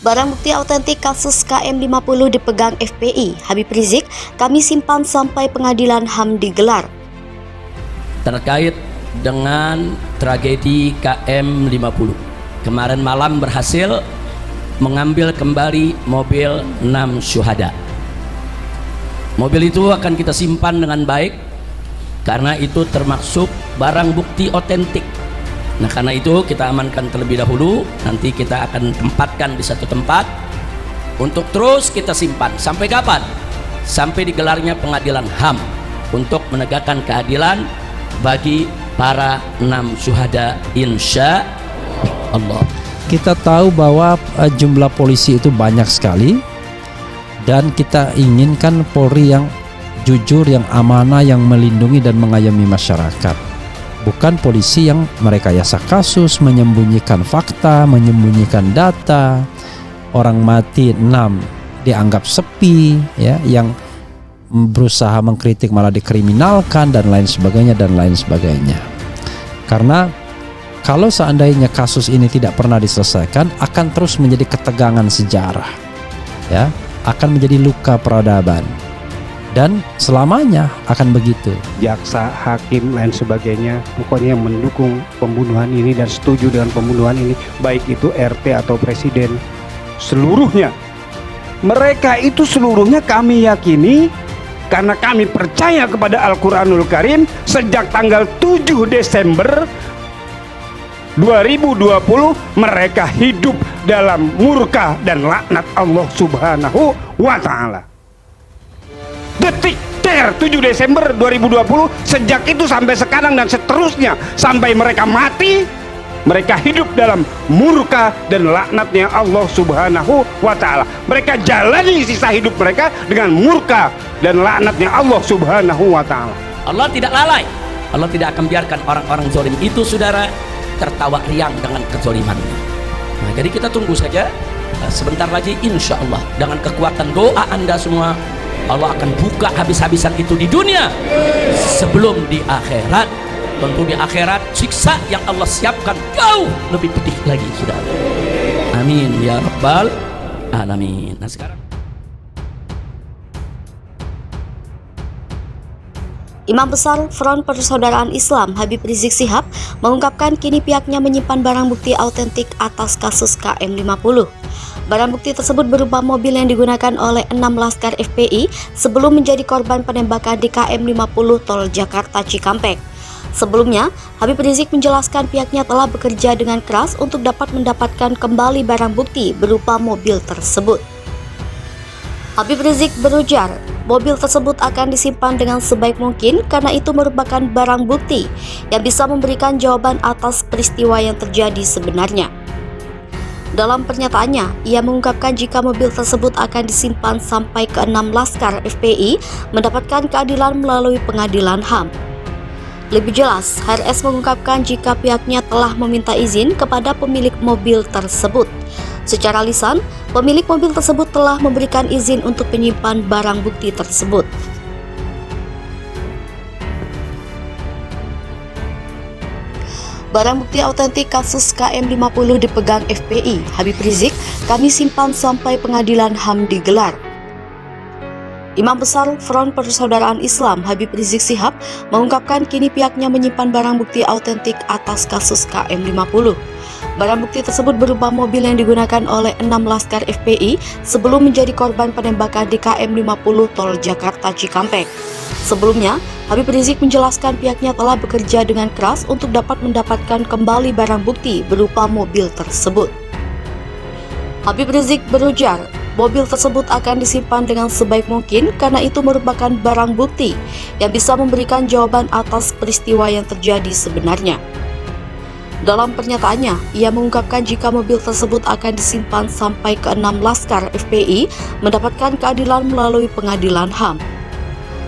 Barang bukti autentik kasus KM50 dipegang FPI. Habib Rizik kami simpan sampai pengadilan HAM digelar. Terkait dengan tragedi KM50, kemarin malam berhasil mengambil kembali mobil 6 syuhada. Mobil itu akan kita simpan dengan baik karena itu termasuk barang bukti otentik. Nah, karena itu kita amankan terlebih dahulu. Nanti kita akan tempatkan di satu tempat untuk terus kita simpan. Sampai kapan? Sampai digelarnya pengadilan HAM untuk menegakkan keadilan bagi para 6 syuhada, insya Allah. Kita tahu bahwa jumlah polisi itu banyak sekali, dan kita inginkan Polri yang jujur, yang amanah, yang melindungi dan mengayomi masyarakat. Bukan polisi yang merekayasa kasus, menyembunyikan fakta, menyembunyikan data. Orang mati 6 dianggap sepi, ya, yang berusaha mengkritik malah dikriminalkan dan lain sebagainya. Karena kalau seandainya kasus ini tidak pernah diselesaikan, akan terus menjadi ketegangan sejarah, ya, akan menjadi luka peradaban, dan selamanya akan begitu. Jaksa, hakim, lain sebagainya, pokoknya yang mendukung pembunuhan ini dan setuju dengan pembunuhan ini, baik itu RT atau presiden, seluruhnya, mereka itu seluruhnya kami yakini, karena kami percaya kepada Al-Quranul Karim. Sejak tanggal 7 Desember 2020 mereka hidup dalam murka dan laknat Allah Subhanahu wa Ta'ala. Detik 7 Desember 2020, sejak itu sampai sekarang dan seterusnya sampai mereka mati, mereka hidup dalam murka dan laknatnya Allah Subhanahu wa Ta'ala. Mereka jalani sisa hidup mereka dengan murka dan laknatnya Allah Subhanahu wa Ta'ala. Allah tidak lalai. Allah tidak akan biarkan orang-orang zalim itu, saudara, tertawa riang dengan kezalimannya. Nah, jadi kita tunggu saja. Sebentar lagi insya Allah dengan kekuatan doa Anda semua, Allah akan buka habis-habisan itu di dunia sebelum di akhirat. Tentu di akhirat siksa yang Allah siapkan jauh lebih pedih lagi, saudara. Amin ya rabbal alamin. Nah, sekarang Imam Besar Front Persaudaraan Islam Habib Rizik Syihab mengungkapkan kini pihaknya menyimpan barang bukti autentik atas kasus KM50. Barang bukti tersebut berupa mobil yang digunakan oleh 6 laskar FPI sebelum menjadi korban penembakan di KM50 Tol Jakarta Cikampek. Sebelumnya, Habib Rizik menjelaskan pihaknya telah bekerja dengan keras untuk dapat mendapatkan kembali barang bukti berupa mobil tersebut. Habib Rizik berujar, mobil tersebut akan disimpan dengan sebaik mungkin karena itu merupakan barang bukti yang bisa memberikan jawaban atas peristiwa yang terjadi sebenarnya. Dalam pernyataannya, ia mengungkapkan jika mobil tersebut akan disimpan sampai ke-6 laskar FPI mendapatkan keadilan melalui pengadilan HAM. Lebih jelas, HRS mengungkapkan jika pihaknya telah meminta izin kepada pemilik mobil tersebut. Secara lisan, pemilik mobil tersebut telah memberikan izin untuk menyimpan barang bukti tersebut. Barang bukti autentik kasus KM50 dipegang FPI. Habib Rizik kami simpan sampai pengadilan HAM digelar. Imam Besar Front Persaudaraan Islam Habib Rizik Syihab mengungkapkan kini pihaknya menyimpan barang bukti autentik atas kasus KM50. Barang bukti tersebut berupa mobil yang digunakan oleh 6 laskar FPI sebelum menjadi korban penembakan di KM50 Tol Jakarta Cikampek. Sebelumnya, Habib Rizik menjelaskan pihaknya telah bekerja dengan keras untuk dapat mendapatkan kembali barang bukti berupa mobil tersebut. Habib Rizik berujar, mobil tersebut akan disimpan dengan sebaik mungkin karena itu merupakan barang bukti yang bisa memberikan jawaban atas peristiwa yang terjadi sebenarnya. Dalam pernyataannya, ia mengungkapkan jika mobil tersebut akan disimpan sampai ke-6 laskar FPI mendapatkan keadilan melalui pengadilan HAM.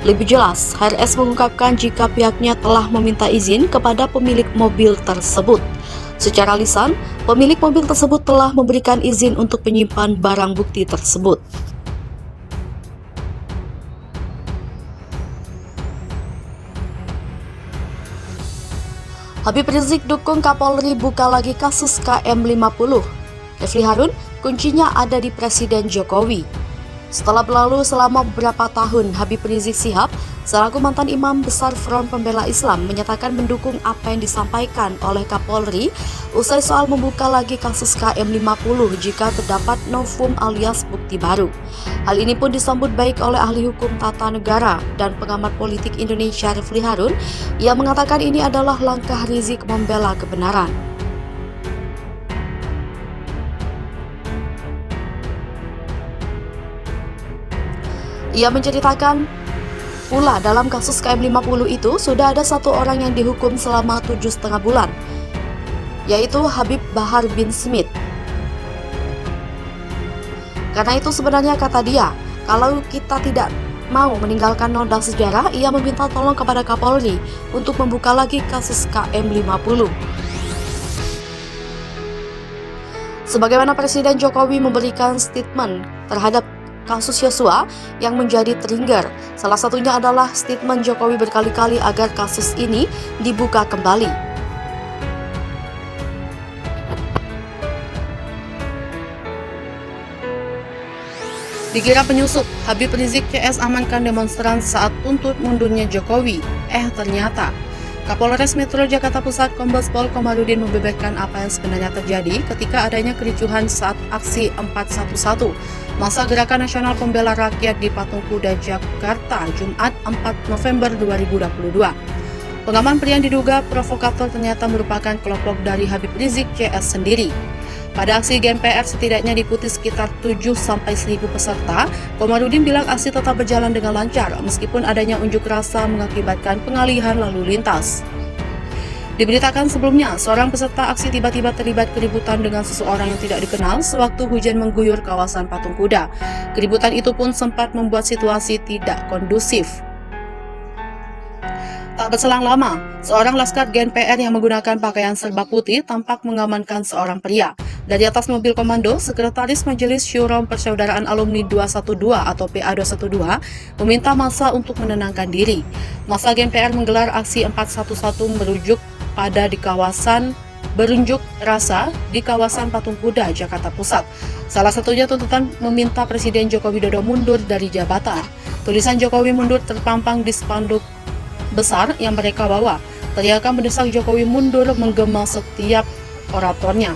Lebih jelas, HRS mengungkapkan jika pihaknya telah meminta izin kepada pemilik mobil tersebut. Secara lisan, pemilik mobil tersebut telah memberikan izin untuk menyimpan barang bukti tersebut. Habib Rizik dukung Kapolri buka lagi kasus KM50. Refli Harun, kuncinya ada di Presiden Jokowi. Setelah berlalu selama beberapa tahun, Habib Rizik Syihab selaku mantan Imam Besar Front Pembela Islam menyatakan mendukung apa yang disampaikan oleh Kapolri usai soal membuka lagi kasus KM50 jika terdapat novum alias bukti baru. Hal ini pun disambut baik oleh ahli hukum tata negara dan pengamat politik Indonesia Refli Harun yang mengatakan ini adalah langkah Rizik membela kebenaran. Ia menceritakan pula dalam kasus KM50 itu sudah ada satu orang yang dihukum selama 7,5 bulan, yaitu Habib Bahar bin Smith. Karena itu sebenarnya kata dia, kalau kita tidak mau meninggalkan noda sejarah, ia meminta tolong kepada Kapolri untuk membuka lagi kasus KM50. Sebagaimana Presiden Jokowi memberikan statement terhadap kasus Yosua yang menjadi trigger. Salah satunya adalah statement Jokowi berkali-kali agar kasus ini dibuka kembali. Dikira penyusup, Habib Rizik CS amankan demonstran saat tuntut mundurnya Jokowi. Ternyata Kapolres Metro Jakarta Pusat Kombes Pol Komarudin membeberkan apa yang sebenarnya terjadi ketika adanya kericuhan saat aksi 411 Masa Gerakan Nasional Pembela Rakyat di Patung Kuda Jakarta, Jumat 4 November 2022. Pengaman pria yang diduga provokator ternyata merupakan kelompok dari Habib Rizik CS sendiri. Pada aksi GNPR setidaknya diikuti sekitar 7-1.000 peserta. Komarudin bilang aksi tetap berjalan dengan lancar meskipun adanya unjuk rasa mengakibatkan pengalihan lalu lintas. Diberitakan sebelumnya, seorang peserta aksi tiba-tiba terlibat keributan dengan seseorang yang tidak dikenal sewaktu hujan mengguyur kawasan Patung Kuda. Keributan itu pun sempat membuat situasi tidak kondusif. Tak berselang lama, seorang laskar GNPR yang menggunakan pakaian serba putih tampak mengamankan seorang pria. Dari atas mobil komando, Sekretaris Majelis Syuro Persaudaraan Alumni 212 atau PA212 meminta massa untuk menenangkan diri. Massa GNPR menggelar aksi 411 berunjuk rasa di kawasan Patung Kuda, Jakarta Pusat. Salah satunya tuntutan meminta Presiden Joko Widodo mundur dari jabatan. Tulisan Jokowi mundur terpampang di spanduk besar yang mereka bawa. Teriakan mendesak Jokowi mundur menggema setiap oratornya.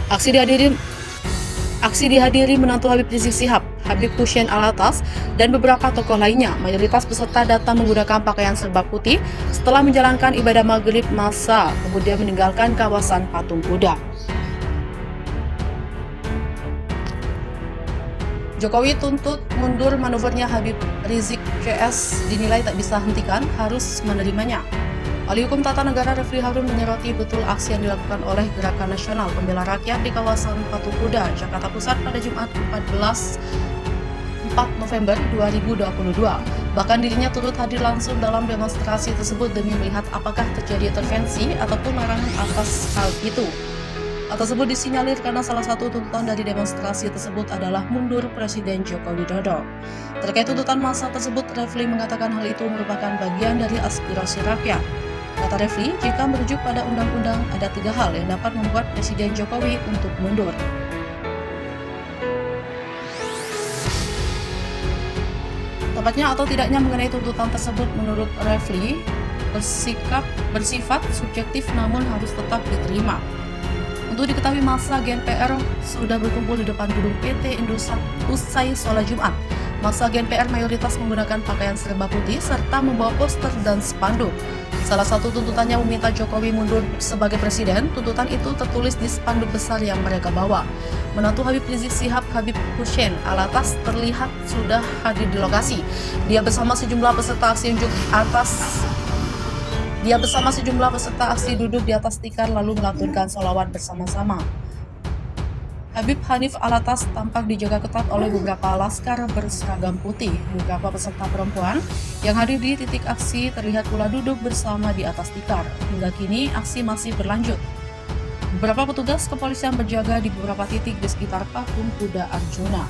Aksi dihadiri menantu Habib Rizik Syihab, Habib Hussein Alatas, dan beberapa tokoh lainnya. Mayoritas peserta datang menggunakan pakaian serba putih setelah menjalankan ibadah maghrib massa, kemudian meninggalkan kawasan Patung Kuda. Jokowi tuntut mundur manuvernya Habib Rizik CS dinilai tak bisa hentikan, harus menerimanya. Ahli hukum tata negara Refli Harun menyoroti betul aksi yang dilakukan oleh Gerakan Nasional Pembela Rakyat di kawasan Patung Kuda, Jakarta Pusat pada Jumat 4 November 2022. Bahkan dirinya turut hadir langsung dalam demonstrasi tersebut demi melihat apakah terjadi intervensi ataupun larangan atas hal itu. Hal tersebut disinyalir karena salah satu tuntutan dari demonstrasi tersebut adalah mundur Presiden Joko Widodo. Terkait tuntutan massa tersebut, Refli mengatakan hal itu merupakan bagian dari aspirasi rakyat. Kata Refli, jika merujuk pada undang-undang, ada 3 hal yang dapat membuat Presiden Jokowi untuk mundur. Tepatnya atau tidaknya mengenai tuntutan tersebut, menurut Refli, bersifat subjektif namun harus tetap diterima. Untuk diketahui, massa GNPR sudah berkumpul di depan gedung PT Indosat usai sholat Jumat. Massa GNPR mayoritas menggunakan pakaian serba putih serta membawa poster dan spanduk. Salah satu tuntutannya meminta Jokowi mundur sebagai presiden. Tuntutan itu tertulis di spanduk besar yang mereka bawa. Menantu Habib Rizik Syihab, Habib Hussein Alatas, terlihat sudah hadir di lokasi. Dia bersama sejumlah peserta aksi duduk di atas tikar lalu melantunkan sholawat bersama-sama. Habib Hanif Alatas tampak dijaga ketat oleh beberapa laskar berseragam putih. Beberapa peserta perempuan yang hadir di titik aksi terlihat pula duduk bersama di atas tikar. Hingga kini aksi masih berlanjut. Beberapa petugas kepolisian berjaga di beberapa titik di sekitar Patung Kuda Arjuna.